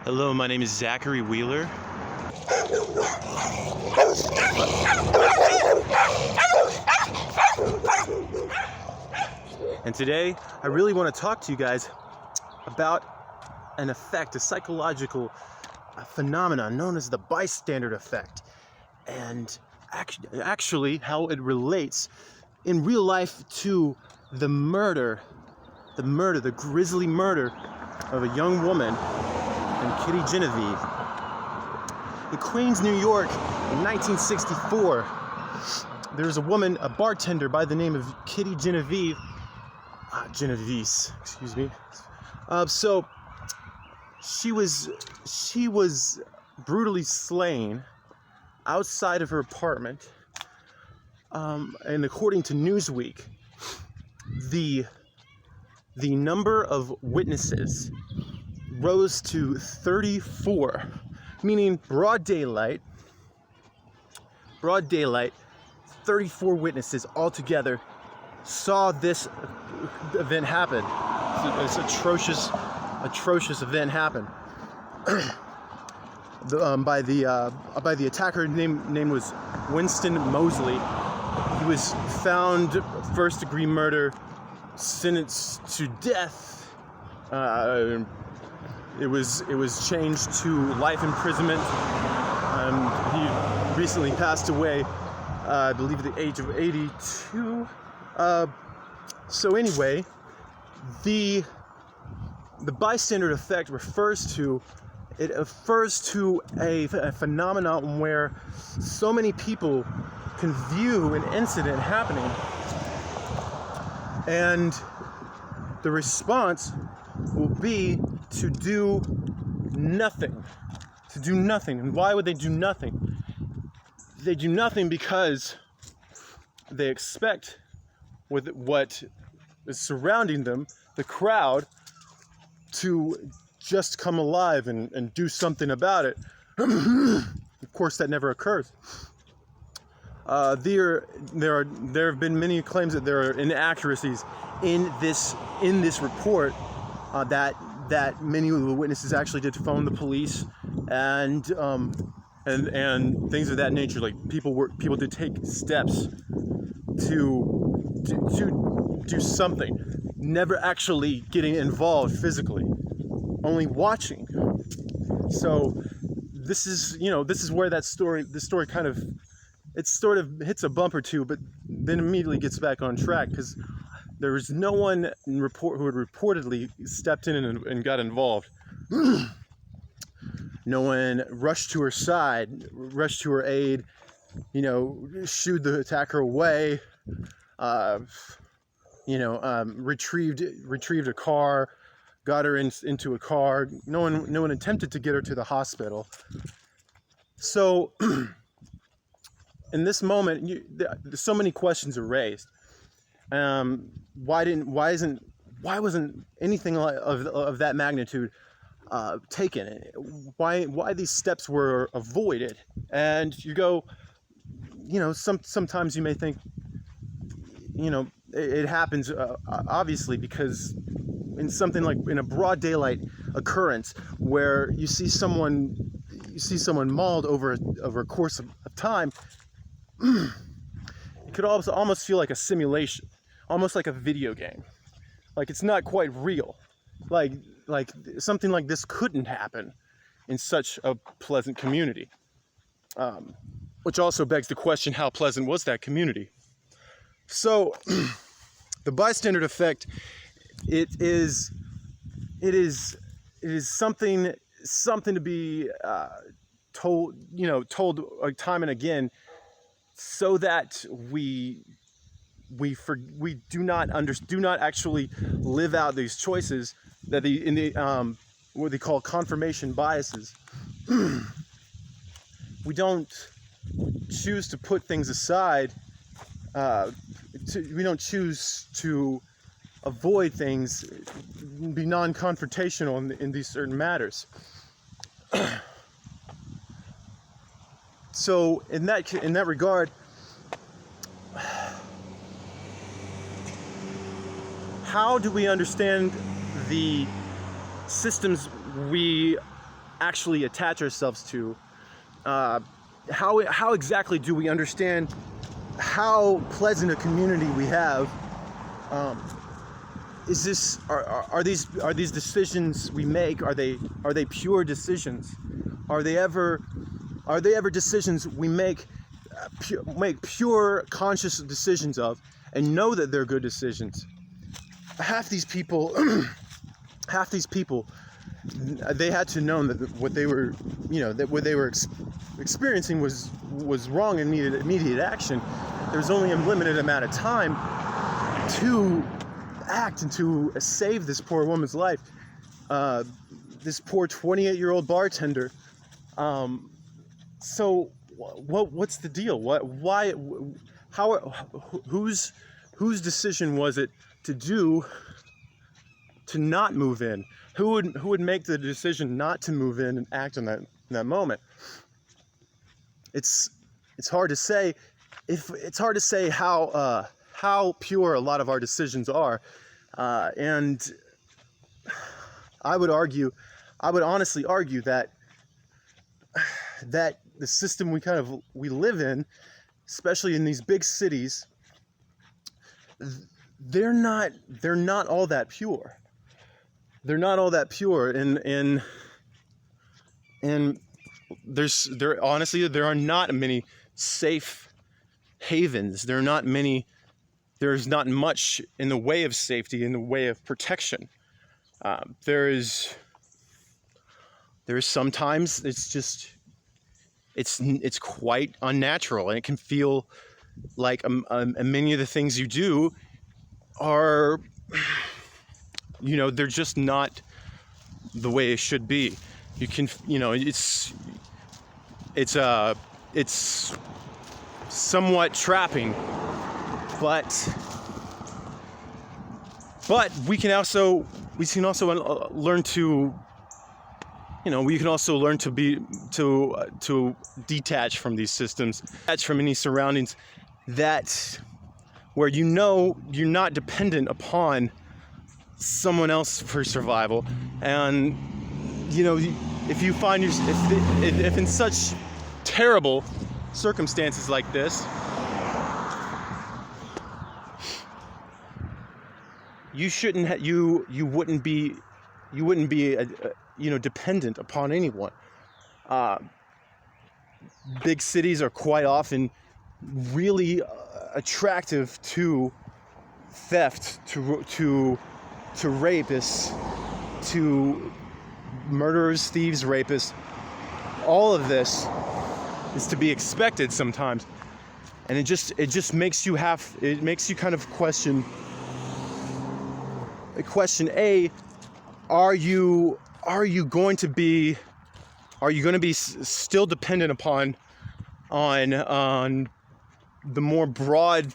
Hello, my name is Zachary Wheeler. And today, I really want to talk to you guys about an effect, a psychological phenomenon known as the bystander effect, and actually how it relates in real life to the grisly murder of a young woman named Kitty Genevieve. In Queens, New York, in 1964, there was a woman, a bartender by the name of Kitty Genevieve, So she was brutally slain outside of her apartment, and according to Newsweek, the number of witnesses rose to 34, meaning broad daylight, 34 witnesses altogether saw this event happen. This atrocious event happen. By the attacker. Name was Winston Mosley. He was found first-degree murder, sentenced to death. It was changed to life imprisonment. He recently passed away, I believe, at the age of 82. So anyway, the bystander effect refers to a phenomenon where so many people can view an incident happening, and the response will be to do nothing. And why would they do nothing? They do nothing because they expect, with what is surrounding them, the crowd, to just come alive and do something about it. Of course, that never occurs. There have been many claims that there are inaccuracies in this report, that many of the witnesses actually did phone the police, and things of that nature. Like people did take steps to do something, never actually getting involved physically, only watching. So this is where this story kind of, it sort of hits a bump or two, but then immediately gets back on track, because there was no one who had reportedly stepped in and got involved. No one rushed to her side, rushed to her aid, shooed the attacker away, retrieved a car, got her into a car. No one attempted to get her to the hospital. So in this moment, so many questions are raised. Why wasn't anything of that magnitude taken? Why these steps were avoided? And you go, sometimes you may think, it happens obviously because in something like in a broad daylight occurrence where you see someone mauled over a course of time, it could also almost feel like a simulation, almost like a video game. Like it's not quite real. Like something like this couldn't happen in such a pleasant community. Which also begs the question, how pleasant was that community? So the bystander effect, it is something to be told time and again, so that we do not actually live out these choices that what they call confirmation biases. We don't choose to put things aside. We don't choose to avoid things, be non-confrontational in these certain matters. So in that regard, how do we understand the systems we actually attach ourselves to. How exactly do we understand how pleasant a community we have? Are these decisions we make, are they pure decisions? Are they ever decisions we make pure conscious decisions of, and know that they're good decisions? Half these people they had to know that what they were experiencing was wrong and needed immediate action. There's only a limited amount of time to act and to save this poor woman's life. This poor 28-year-old bartender. So what's the deal? Whose decision was it to not move in? Who would make the decision not to move in and act in that moment? It's hard to say. It's hard to say how pure a lot of our decisions are, and I would honestly argue that the system we live in, especially in these big cities, they're not all that pure. They're not all that pure, and there are not many safe havens. There's not much in the way of safety, in the way of protection. There is sometimes it's quite unnatural, and it can feel like many of the things you do are, they're just not the way it should be. You can, it's somewhat trapping, but we can also learn to, we can also learn to detach from these systems, detach from any surroundings where you're not dependent upon someone else for survival. And if you find if in such terrible circumstances like this, you wouldn't be dependent upon anyone. Big cities are quite often really attractive to theft, to rapists, to murderers, thieves, rapists. All of this is to be expected sometimes, and it just makes you kind of question are you going to be still dependent upon the more broad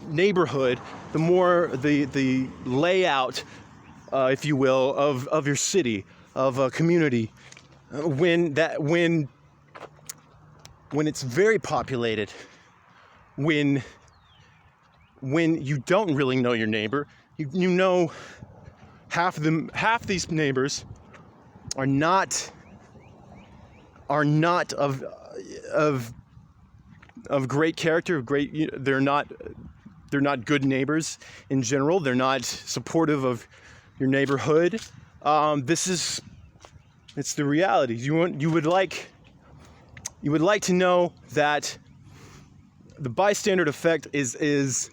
neighborhood, the more the layout, if you will, of your city, of a community, when it's very populated, when you don't really know your neighbor, you know half these neighbors are not of great character, they're not good neighbors in general. They're not supportive of your neighborhood. It's the reality. You would like to know that the bystander effect is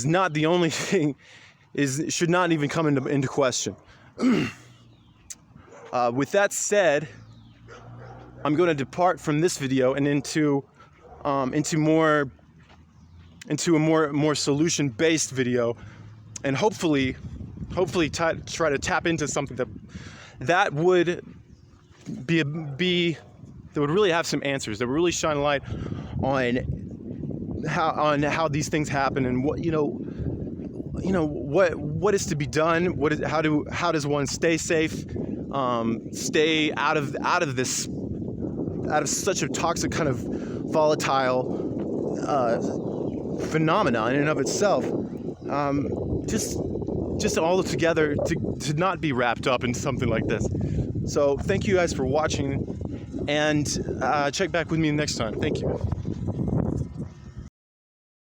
not the only thing, should not even come into question. With that said, I'm going to depart from this video and into a more solution-based video, and hopefully try to tap into something that would really have some answers, that would really shine a light on how these things happen, and what is to be done. How does one stay safe, stay out of such a toxic kind of volatile phenomenon in and of itself. just all together to not be wrapped up in something like this. So thank you guys for watching, and check back with me next time. Thank you.